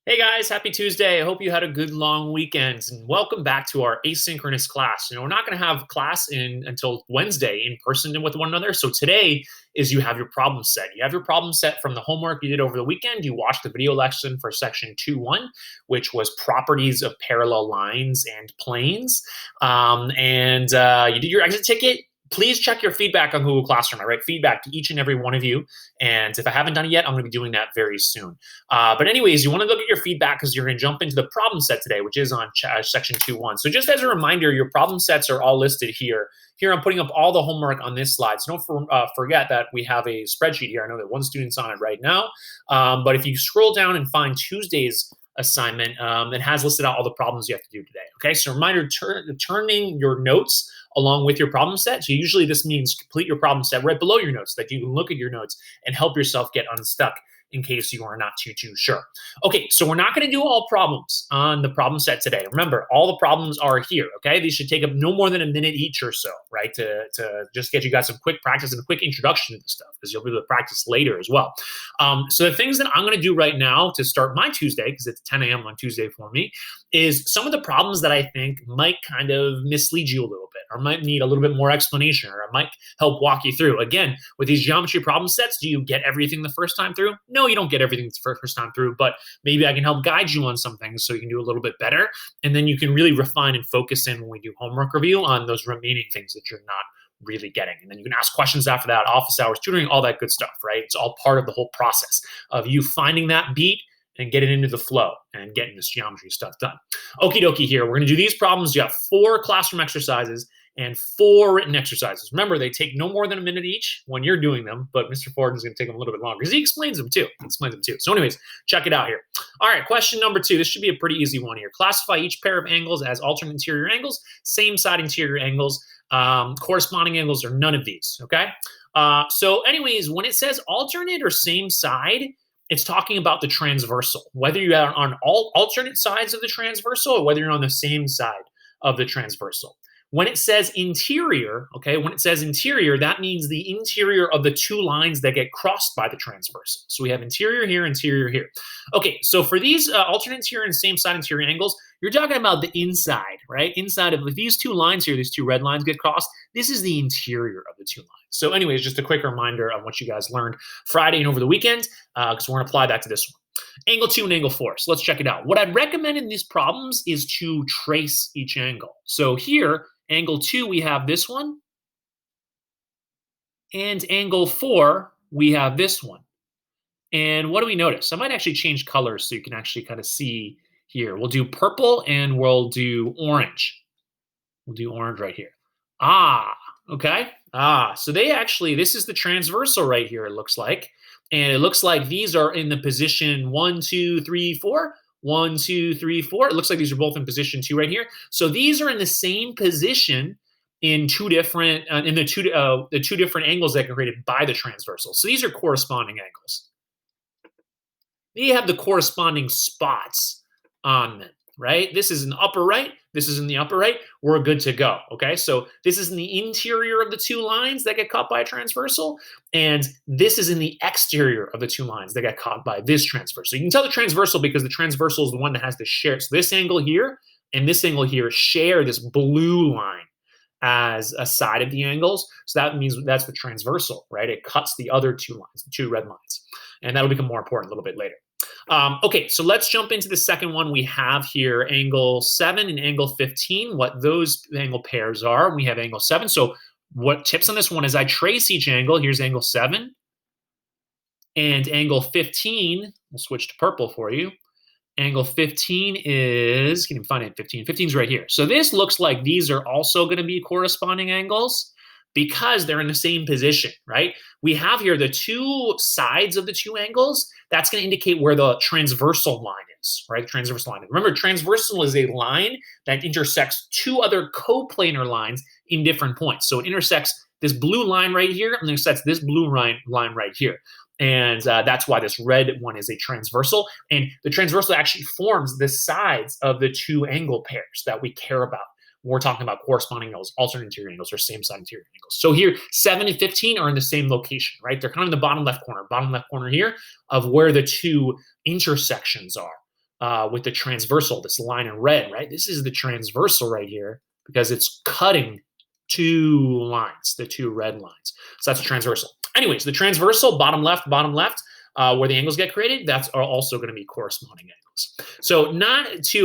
Hey guys, happy Tuesday. I hope you had a good long weekend and welcome back to our asynchronous class. We're not going to have class until Wednesday in person and with one another. So today is you have your problem set. You have your problem set from the homework you did over the weekend. You watched the video lesson for section 2.1, which was properties of parallel lines and planes. You did your exit ticket. Please check your feedback on Google Classroom. I write feedback to each and every one of you. And if I haven't done it yet, I'm going to be doing that very soon. But anyways, you want to look at your feedback because you're going to jump into the problem set today, which is on section 2.1. So just as a reminder, your problem sets are all listed here. Here, I'm putting up all the homework on this slide. So don't forget that we have a spreadsheet here. I know that one student's on it right now. But if you scroll down and find Tuesday's assignment, it has listed out all the problems you have to do today. Okay, so reminder, turning your notes along with your problem set. So usually this means complete your problem set right below your notes, that you can look at your notes and help yourself get unstuck in case you are not too sure. Okay, so we're not going to do all problems on the problem set today. Remember, all the problems are here, okay? These should take up no more than a minute each or so, right, to just get you guys some quick practice and a quick introduction to the stuff, because you'll be able to practice later as well. So the things that I'm going to do right now to start my Tuesday, because it's 10 a.m. on Tuesday for me, is some of the problems that I think might kind of mislead you a little bit, or might need a little bit more explanation, or I might help walk you through. Again, with these geometry problem sets, do you get everything the first time through? No, you don't get everything the first time through, but maybe I can help guide you on some things so you can do a little bit better. And then you can really refine and focus in when we do homework review on those remaining things that you're not really getting. And then you can ask questions after that, office hours, tutoring, all that good stuff, right? It's all part of the whole process of you finding that beat and getting into the flow and getting this geometry stuff done. Okie dokie here. We're going to do these problems. You have 4 classroom exercises and 4 written exercises. Remember, they take no more than a minute each when you're doing them, but Mr. Ford is going to take them a little bit longer because he explains them too. So anyways, check it out here. All right, question number 2. This should be a pretty easy one here. Classify each pair of angles as alternate interior angles, same side interior angles, corresponding angles, or none of these, okay? So anyways, when it says alternate or same side, it's talking about the transversal, whether you're on all alternate sides of the transversal or whether you're on the same side of the transversal. When it says interior, okay, when it says interior, that means the interior of the 2 lines that get crossed by the transversal. So we have interior here, interior here. Okay, so for these alternate interior and same side interior angles, you're talking about the inside, right? Inside of these 2 lines here, these 2 red lines get crossed, this is the interior of the 2 lines. So anyways, just a quick reminder of what you guys learned Friday and over the weekend, because we're going to apply that to this one. Angle 2 and angle 4. So let's check it out. What I'd recommend in these problems is to trace each angle. So here, angle 2, we have this one. And angle 4, we have this one. And what do we notice? I might actually change colors so you can actually kind of see here. We'll do purple and we'll do orange. We'll do orange right here. Okay. So they actually, this is the transversal right here, it looks like. And it looks like these are in the position 1, 2, 3, 4. 1, 2, 3, 4. It looks like these are both in position 2 right here. So these are in the same position in 2 different the two different angles that are created by the transversal. So these are corresponding angles. They have the corresponding spots on them, right? This is in the upper right. This is in the upper right. We're good to go, okay? So this is in the interior of the 2 lines that get caught by a transversal, and this is in the exterior of the 2 lines that get caught by this transversal. You can tell the transversal because the transversal is the one that has the share. So this angle here and this angle here share this blue line as a side of the angles. So that means that's the transversal, right? It cuts the other 2 lines, the 2 red lines. And that'll become more important a little bit later. Okay, so let's jump into the second one. We have here angle 7 and angle 15, what those angle pairs are. We have angle 7. So what tips on this one is I trace each angle. Here's angle 7. And angle 15, we'll switch to purple for you. Angle 15 is, can you find it? 15 is right here. So this looks like these are also going to be corresponding angles because they're in the same position, right? We have here the 2 sides of the 2 angles. That's going to indicate where the transversal line is, right? The transversal line. Remember, transversal is a line that intersects 2 other coplanar lines in different points. So it intersects this blue line right here and intersects this blue line right here. And that's why this red one is a transversal. And the transversal actually forms the sides of the 2 angle pairs that we care about. We're talking about corresponding angles, alternate interior angles, or same side interior angles. So here, 7 and 15 are in the same location, right? They're kind of in the bottom left corner here of where the 2 intersections are. with the transversal, this line in red, right? This is the transversal right here because it's cutting two lines, the two red lines. So that's transversal. Anyways, the transversal, bottom left, where the angles get created, that's also going to be corresponding angles. So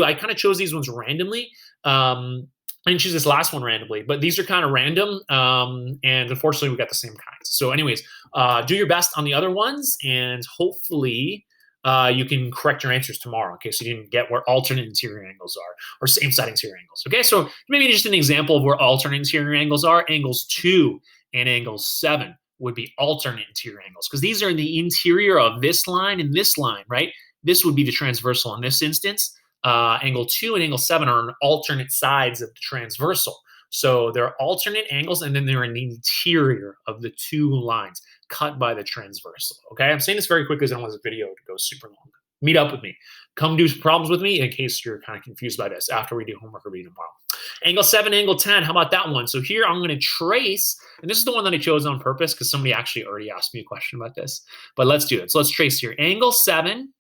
I kind of chose these ones randomly. I didn't choose this last one randomly, but these are kind of random. And unfortunately, we got the same kinds. So anyways, do your best on the other ones, and hopefully you can correct your answers tomorrow in case you didn't get where alternate interior angles are or same side interior angles. Okay, so maybe just an example of where alternate interior angles are. Angles 2 and angles 7 would be alternate interior angles because these are in the interior of this line and this line, right? This would be the transversal in this instance. Angle 2 and angle 7 are on alternate sides of the transversal. So they're alternate angles, and then they're in the interior of the two lines cut by the transversal. Okay, I'm saying this very quickly because I don't want this video to go super long. Meet up with me. Come do problems with me in case you're kind of confused by this after we do homework or read tomorrow. Angle 7, angle 10, how about that one? So here I'm going to trace, and this is the one that I chose on purpose because somebody actually already asked me a question about this. But let's do it. So let's trace here. Angle 7,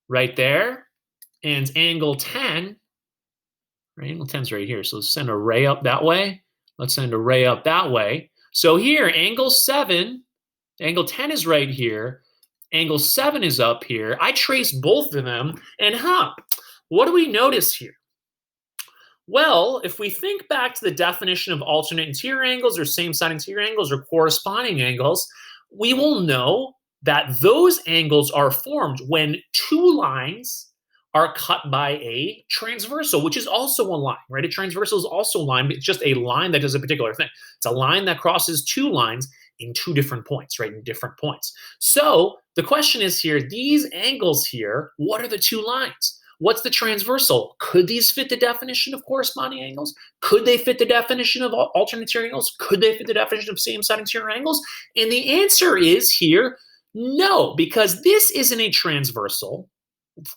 right there, and angle 10, right? Angle 10 is right here. So let's send a ray up that way. Let's send a ray up that way. So here, angle 7, angle 10 is right here. Angle 7 is up here. I trace both of them, and what do we notice here? Well, if we think back to the definition of alternate interior angles or same side interior angles or corresponding angles, we will know that those angles are formed when two lines are cut by a transversal, which is also a line, right? A transversal is also a line, but it's just a line that does a particular thing. It's a line that crosses two lines in two different points, right? In different points. So the question is here, these angles here, what are the two lines? What's the transversal? Could these fit the definition of corresponding angles? Could they fit the definition of alternate interior angles? Could they fit the definition of same side interior angles? And the answer is here, no, because this isn't a transversal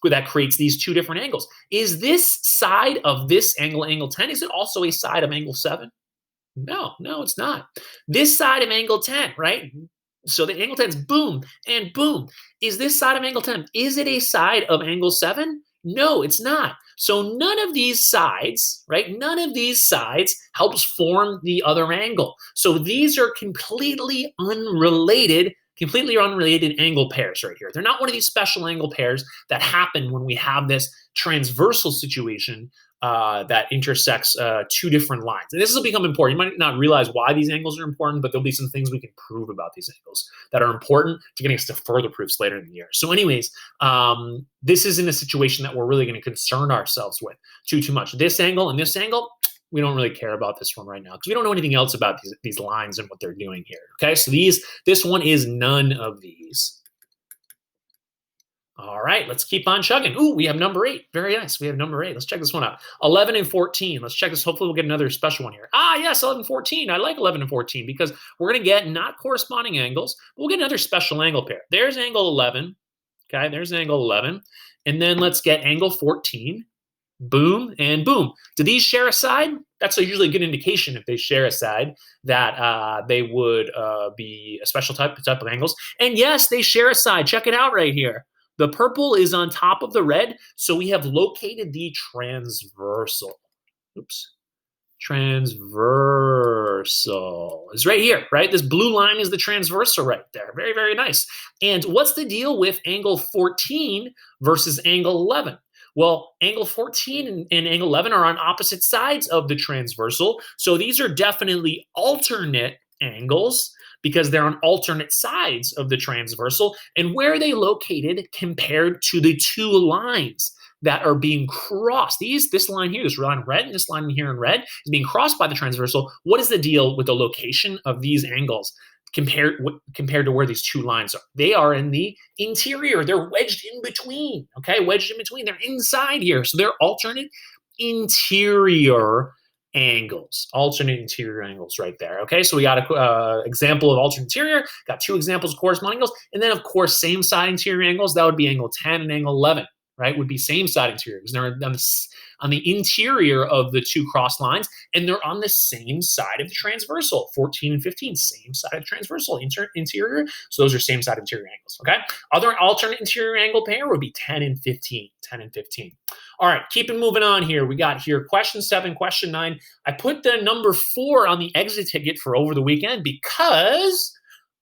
that creates these two different angles. Is this side of this angle, angle 10, is it also a side of angle 7? No, it's not. This side of angle 10, right? So the angle 10 is boom and boom. Is this side of angle 10, is it a side of angle 7? No, it's not. So none of these sides, right? None of these sides helps form the other angle. So these are completely unrelated angle pairs right here. They're not one of these special angle pairs that happen when we have this transversal situation that intersects two different lines. And this will become important. You might not realize why these angles are important, but there'll be some things we can prove about these angles that are important to getting us to further proofs later in the year. So anyways, this isn't a situation that we're really going to concern ourselves with too much. This angle and this angle, we don't really care about this one right now because we don't know anything else about these lines and what they're doing here. Okay, so this one is none of these. All right, let's keep on chugging. Ooh, we have number 8. Very nice. We have number 8. Let's check this one out. 11 and 14. Let's check this. Hopefully we'll get another special one here. Yes, 11 and 14. I like 11 and 14 because we're going to get not corresponding angles, but we'll get another special angle pair. There's angle 11. Okay, there's angle 11. And then let's get angle 14. Boom and boom. Do these share a side? That's usually a good indication if they share a side that they would be a special type of angles. And yes, they share a side. Check it out right here. The purple is on top of the red, so we have located the transversal. Oops. Transversal is right here, right? This blue line is the transversal right there. Very, very nice. And what's the deal with angle 14 versus angle 11? Well, angle 14 and angle 11 are on opposite sides of the transversal, so these are definitely alternate angles because they're on alternate sides of the transversal. And where are they located compared to the two lines that are being crossed? This line here, this line in red, and this line here in red is being crossed by the transversal. What is the deal with the location of these angles compared to where these two lines are? They are in the interior. They're wedged in between, okay? Wedged in between. They're inside here. So they're alternate interior angles, alternate interior angles right there. Okay, so we got an example of alternate interior, got two examples of corresponding angles, and then of course same side interior angles. That would be angle 10 and angle 11. right, would be same side interior because they're on the interior of the two cross lines, and they're on the same side of the transversal. 14 and 15, same side of transversal interior. So those are same side interior angles. Okay. Other alternate interior angle pair would be 10 and 15. 10 and 15. All right, keeping moving on here. We got here question 7, question 9. I put the number 4 on the exit ticket for over the weekend because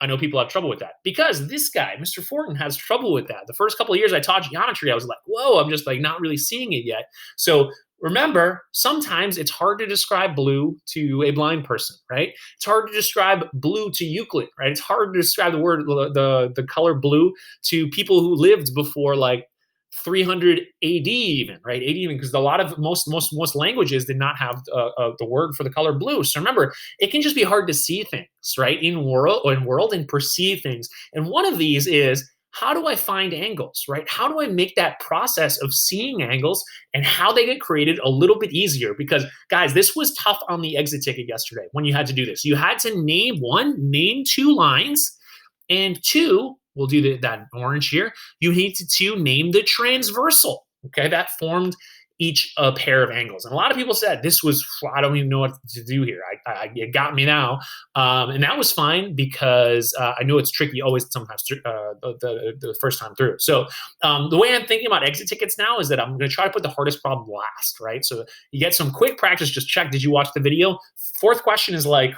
I know people have trouble with that, because this guy, Mr. Fortin, has trouble with that. The first couple of years I taught geometry, I was like, whoa, I'm just like not really seeing it yet. So remember, sometimes it's hard to describe blue to a blind person, right? It's hard to describe blue to Euclid, right? It's hard to describe the color blue to people who lived before like 300 AD even, right? AD even, because a lot of most languages did not have the word for the color blue. So remember, it can just be hard to see things, right? In world and perceive things. And one of these is, how do I find angles, right? How do I make that process of seeing angles and how they get created a little bit easier? Because guys, this was tough on the exit ticket yesterday when you had to do this. You had to name 2 lines, and 2, we'll do that orange here, you need to name the transversal, okay, that formed each pair of angles. And a lot of people said this was, I don't even know what to do here. It got me now. And that was fine because I know it's tricky always sometimes the first time through. So the way I'm thinking about exit tickets now is that I'm going to try to put the hardest problem last, right? So you get some quick practice. Just check, did you watch the video? 4th question is like,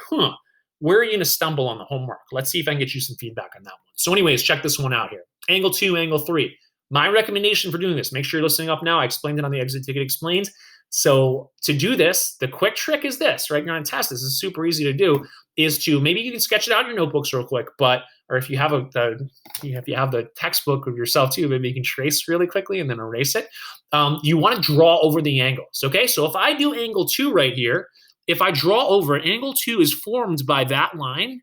where are you going to stumble on the homework? Let's see if I can get you some feedback on that one. So anyways, check this one out here. Angle 2, angle 3. My recommendation for doing this, make sure you're listening up now. I explained it on the exit ticket explained. So to do this, the quick trick is this, right? You're going to test this. It's super easy to do, is to, maybe you can sketch it out in your notebooks real quick, or if you have the textbook of yourself too, maybe you can trace really quickly and then erase it. You want to draw over the angles, okay? So if I do angle 2 right here, if I draw over, angle 2 is formed by that line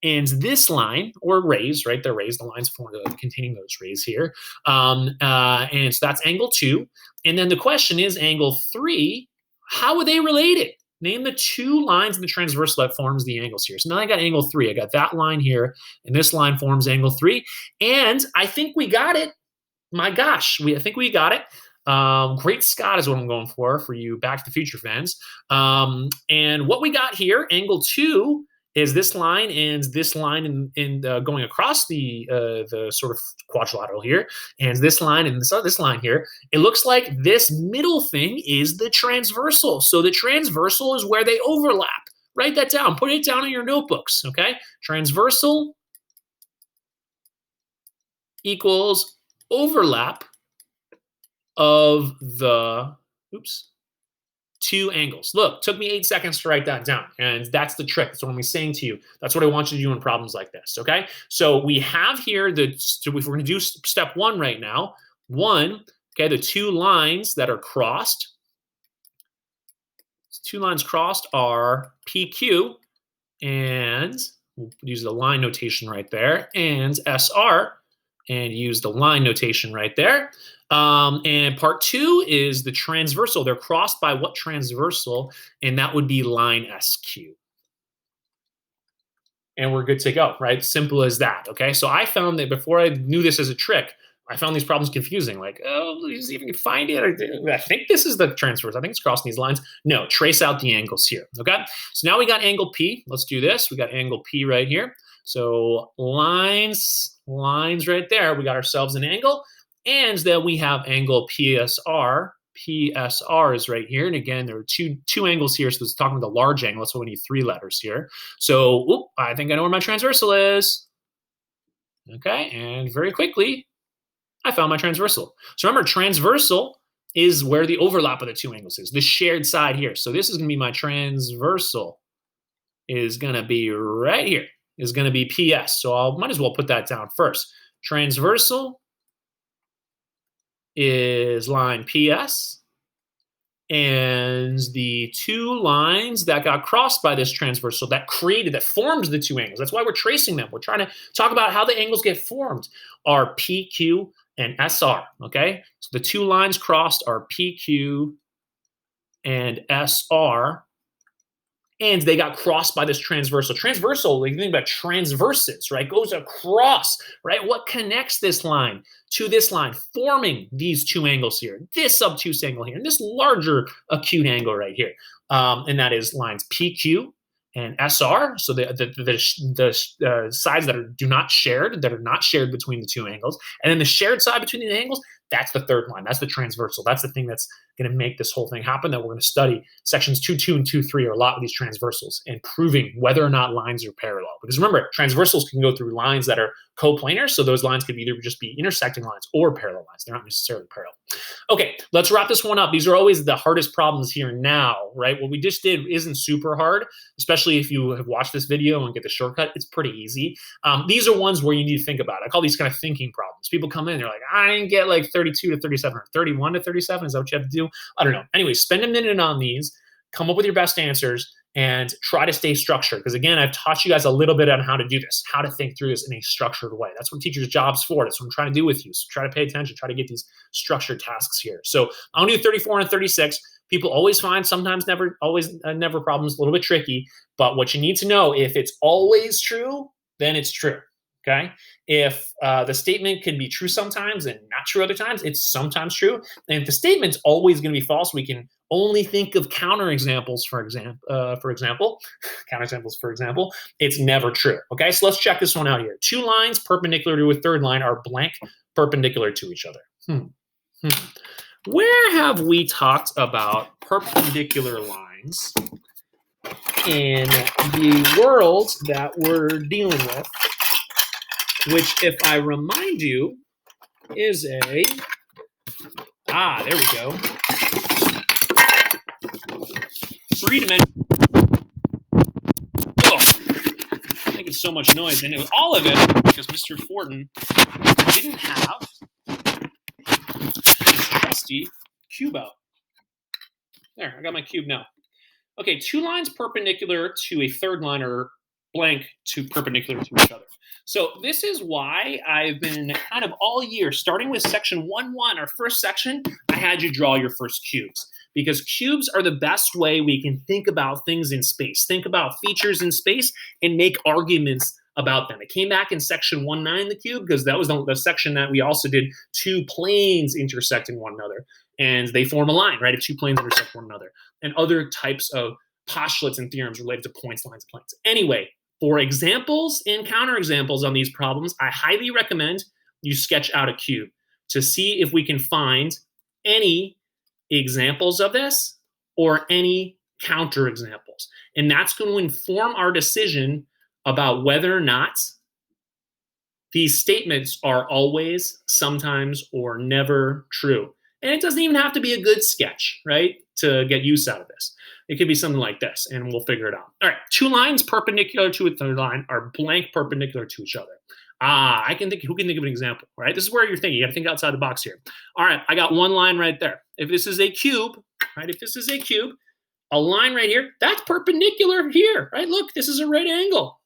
and this line, or rays, right? They're rays, the lines containing those rays here. And so that's angle 2. And then the question is, angle 3, how are they related? Name the 2 lines in the transversal that forms the angles here. So now I got angle 3. I got that line here, and this line forms angle 3. And I think we got it. My gosh, I think we got it. Great Scott is what I'm going for you Back to the Future fans. And what we got here, angle 2, is this line and this line in going across the sort of quadrilateral here, and this line and this line here. It looks like this middle thing is the transversal. So the transversal is where they overlap. Write that down. Put it down in your notebooks, okay? Transversal equals overlap of the, 2 angles. Look, took me 8 seconds to write that down. And that's the trick. That's what I'm saying to you. That's what I want you to do in problems like this, okay? So we have here, so if we're going to do step 1 right now, 1, okay, the 2 lines that are crossed, 2 lines crossed are PQ, and we'll use the line notation right there, and SR, and use the line notation right there. And part 2 is the transversal. They're crossed by what transversal? And that would be line SQ. And we're good to go, right? Simple as that, okay? So I found that before I knew this as a trick, I found these problems confusing. Like, oh, please, if you can find it. I think this is the transverse. I think it's crossing these lines. No, trace out the angles here, okay? So now we got angle P. Let's do this. We got angle P right here. So lines right there. We got ourselves an angle. And then we have angle PSR. PSR is right here. And again, there are two angles here. So it's talking about the large angle. So we need 3 letters here. So I think I know where my transversal is. Okay, and very quickly, I found my transversal. So remember, transversal is where the overlap of the 2 angles is, the shared side here. So this is going to be my transversal, is going to be right here, is going to be PS. So I might as well put that down first. Transversal is line PS, and the 2 lines that got crossed by this transversal that forms the 2 angles. That's why we're tracing them. We're trying to talk about how the angles get formed, are PQ and SR, okay? So the 2 lines crossed are PQ and SR, and they got crossed by this transversal. Transversal, like you think about transverses, right? Goes across, right? What connects this line to this line, forming these two angles here, this obtuse angle here, and this larger acute angle right here. And that is lines PQ and SR, so the sides that are not shared between the two angles, and then the shared side between the angles, that's the third line. That's the transversal. That's the thing that's going to make this whole thing happen that we're going to study. Sections 2.2 and 2.3 are a lot of these transversals and proving whether or not lines are parallel. Because remember, transversals can go through lines that are coplanar, so those lines could either just be intersecting lines or parallel lines. They're not necessarily parallel. Okay, let's wrap this one up. These are always the hardest problems here now, right? What we just did isn't super hard, especially if you have watched this video and get the shortcut. It's pretty easy. These are ones where you need to think about it. I call these kind of thinking problems. People come in, they're like, I didn't get like 32 to 37 or 31 to 37. Is that what you have to do? I don't know. Anyway, spend a minute on these, come up with your best answers, and try to stay structured. Because again, I've taught you guys a little bit on how to do this, how to think through this in a structured way. That's what teachers' job's for. That's what I'm trying to do with you. So try to pay attention, try to get these structured tasks here. So I'll do 34 and 36. People always find, sometimes never, always never problems, a little bit tricky. But what you need to know, if it's always true, then it's true. Okay. If the statement can be true sometimes and not true other times, it's sometimes true. And if the statement's always going to be false, we can only think of counterexamples. For example, it's never true. Okay, so let's check this one out here. Two lines perpendicular to a third line are blank perpendicular to each other. Where have we talked about perpendicular lines in the world that we're dealing with? Which, if I remind you, is there we go. Three-dimensional. Oh, making so much noise. And it was all of it because Mr. Fortin didn't have his trusty cube out. There, I got my cube now. Okay, two lines perpendicular to a third line are blank to perpendicular to each other. So this is why I've been kind of all year, starting with section 1.1, our first section, I had you draw your first cubes. Because cubes are the best way we can think about things in space, think about features in space, and make arguments about them. It came back in section 1.9, the cube, because that was the section that we also did two planes intersecting one another. And they form a line, right? If two planes intersect one another. And other types of postulates and theorems related to points, lines, and planes. Anyway, for examples and counterexamples on these problems, I highly recommend you sketch out a cube to see if we can find any examples of this or any counterexamples. And that's going to inform our decision about whether or not these statements are always, sometimes, or never true. And it doesn't even have to be a good sketch, right, to get use out of this. It could be something like this, and we'll figure it out. All right, two lines perpendicular to a third line are blank perpendicular to each other. I can think, who can think of an example, right? This is where you're thinking. You got to think outside the box here. All right, I got one line right there. If this is a cube, right, a line right here, that's perpendicular here, right? Look, this is a right angle.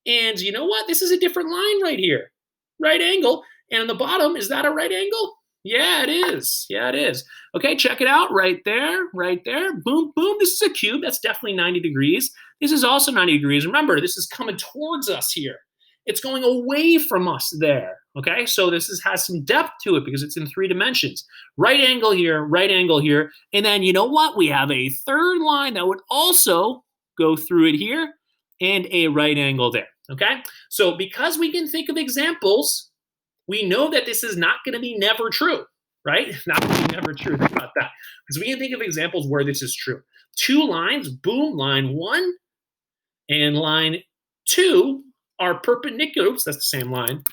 And you know what? This is a different line right here, right angle. And on the bottom, is that a right angle? Yeah, it is. Okay, check it out right there. Boom, boom. This is a cube. That's definitely 90 degrees. This is also 90 degrees. Remember, this is coming towards us here. It's going away from us there. Okay, so this has some depth to it because it's in 3 dimensions. Right angle here. And then you know what? We have a third line that would also go through it here and a right angle there. Okay, so because we can think of examples, we know that this is not going to be never true, right? Not going to be never true. Think about that. Because we can think of examples where this is true. Two lines, boom, line 1 and line 2 are perpendicular. Oops, that's the same line.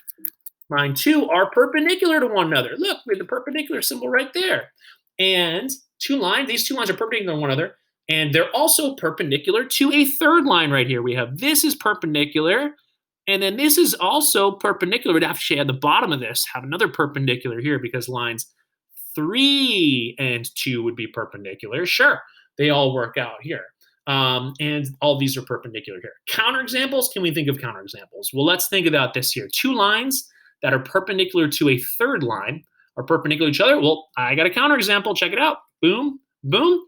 Line 2 are perpendicular to one another. Look, we have the perpendicular symbol right there. And these two lines are perpendicular to one another. And they're also perpendicular to a third line right here. We have this is perpendicular. And then this is also perpendicular. We'd actually at the bottom of this have another perpendicular here because lines 3 and 2 would be perpendicular. Sure, they all work out here. And all these are perpendicular here. Counterexamples, can we think of counterexamples? Well, let's think about this here. Two lines that are perpendicular to a third line are perpendicular to each other. Well, I got a counterexample. Check it out. Boom, boom.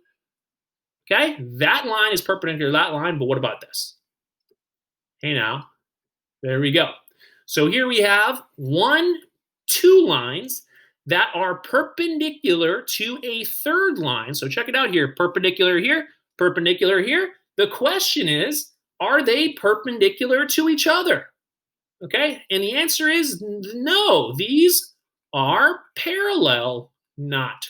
Okay, that line is perpendicular to that line, but what about this? Hey now, there we go. So here we have two lines that are perpendicular to a third line. So check it out here, perpendicular here, perpendicular here. The question is, are they perpendicular to each other? Okay, and the answer is no. These are parallel, not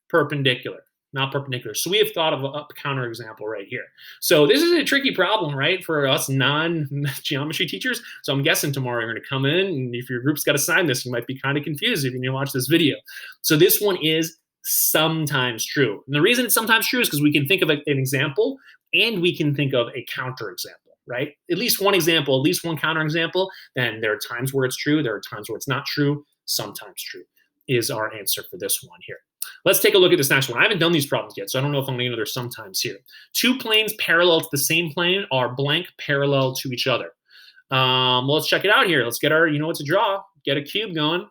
perpendicular. Not perpendicular. So we have thought of a counterexample right here. So this is a tricky problem, right, for us non-geometry teachers. So I'm guessing tomorrow you're going to come in, and if your group's got to sign this, you might be kind of confused if you need to watch this video. So this one is sometimes true. And the reason it's sometimes true is because we can think of an example, and we can think of a counterexample, right? At least one example, at least one counterexample. Then there are times where it's true. There are times where it's not true. Sometimes true is our answer for this one here. Let's take a look at this next one. I haven't done these problems yet, so I don't know if I'm going to know sometimes here. Two planes parallel to the same plane are blank parallel to each other. Let's check it out here. Let's get our, you know what to draw. Get a cube going.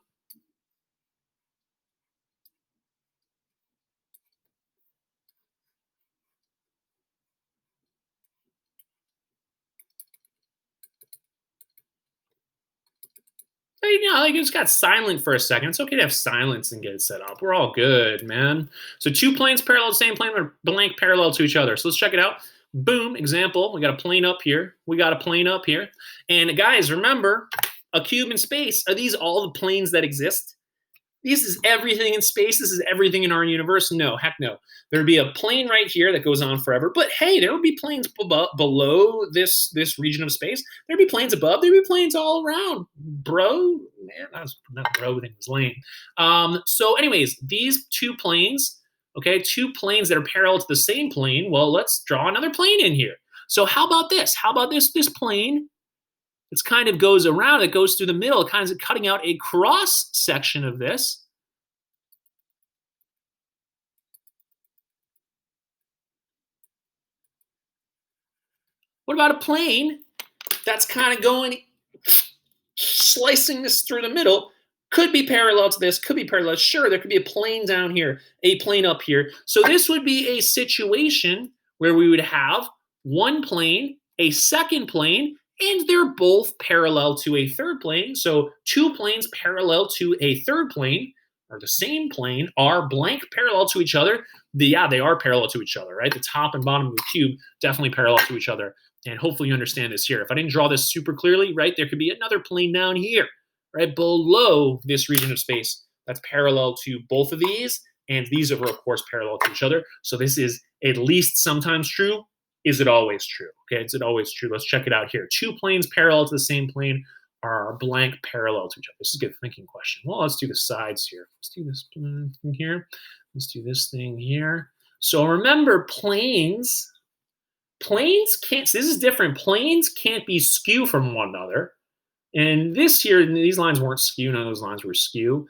You know, like it just got silent for a second. It's okay to have silence and get it set up. We're all good, man. So two planes parallel to the same plane are blank parallel to each other. So let's check it out. Boom, example. We got a plane up here. We got a plane up here. And guys, remember, a cube in space, are these all the planes that exist? This is everything in space. This is everything in our universe. No, heck no. There'd be a plane right here that goes on forever. But hey, there would be planes below this region of space. There'd be planes above. There'd be planes all around. Bro, man, that's not bro. Thing was lame. So, anyways, these two planes. Okay, two planes that are parallel to the same plane. Well, let's draw another plane in here. So, how about this? How about this plane? It kind of goes around, it goes through the middle, kind of cutting out a cross section of this. What about a plane that's kind of going, slicing this through the middle? Could be parallel to this, could be parallel. Sure, there could be a plane down here, a plane up here. So this would be a situation where we would have one plane, a second plane, and they're both parallel to a third plane. So two planes parallel to a third plane, or the same plane, are blank parallel to each other. Yeah, they are parallel to each other, right? The top and bottom of the cube definitely parallel to each other. And hopefully you understand this here. If I didn't draw this super clearly, right, there could be another plane down here, right, below this region of space that's parallel to both of these. And these are, of course, parallel to each other. So this is at least sometimes true. Is it always true? Okay, is it always true? Let's check it out here. Two planes parallel to the same plane are blank parallel to each other. This is a good thinking question. Well, let's do the sides here. Let's do this thing here. Let's do this thing here. So remember, planes can't, this is different. Planes can't be skew from one another. And this here, these lines weren't skew. None of those lines were skew.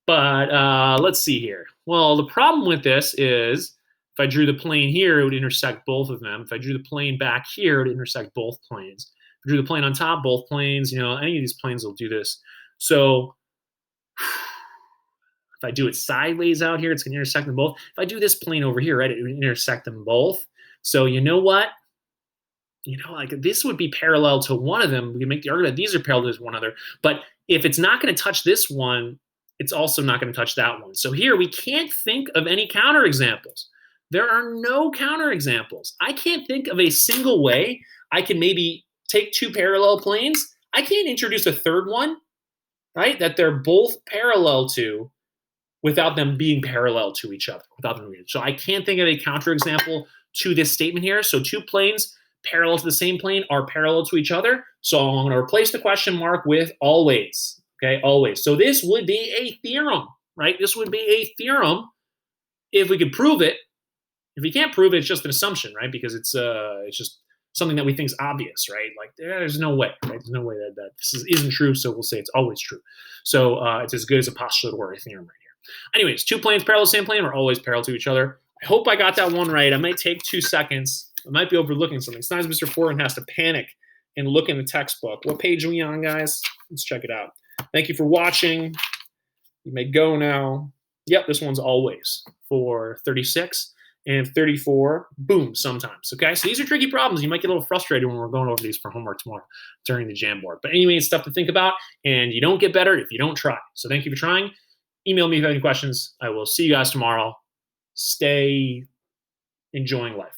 But let's see here. Well, the problem with this is, if I drew the plane here, it would intersect both of them. If I drew the plane back here, it would intersect both planes. If I drew the plane on top, both planes, you know, any of these planes will do this. So if I do it sideways out here, it's going to intersect them both. If I do this plane over here, right, it would intersect them both. So you know what? You know, like this would be parallel to one of them. We can make the argument these are parallel to one another. But if it's not going to touch this one, it's also not going to touch that one. So here we can't think of any counterexamples. There are no counterexamples. I can't think of a single way I can maybe take two parallel planes. I can't introduce a third one, right, that they're both parallel to without them being parallel to each other. So I can't think of a counterexample to this statement here. So two planes parallel to the same plane are parallel to each other. So I'm going to replace the question mark with always. Okay, always. So this would be a theorem, right? This would be a theorem if we could prove it. If we can't prove it, it's just an assumption, right? Because it's just something that we think is obvious, right? Like there's no way, right? There's no way that this isn't true, so we'll say it's always true. So it's as good as a postulate or a theorem right here. Anyways, two planes parallel to the same plane are always parallel to each other. I hope I got that one right. I might take 2 seconds. I might be overlooking something. Sometimes Mr. Fortin has to panic and look in the textbook. What page are we on, guys? Let's check it out. Thank you for watching. You may go now. Yep, this one's always for 36. and 34, boom, sometimes. Okay, so these are tricky problems. You might get a little frustrated when we're going over these for homework tomorrow during the Jamboard. But anyway, it's stuff to think about, and you don't get better if you don't try. So thank you for trying. Email me if you have any questions. I will see you guys tomorrow. Stay enjoying life.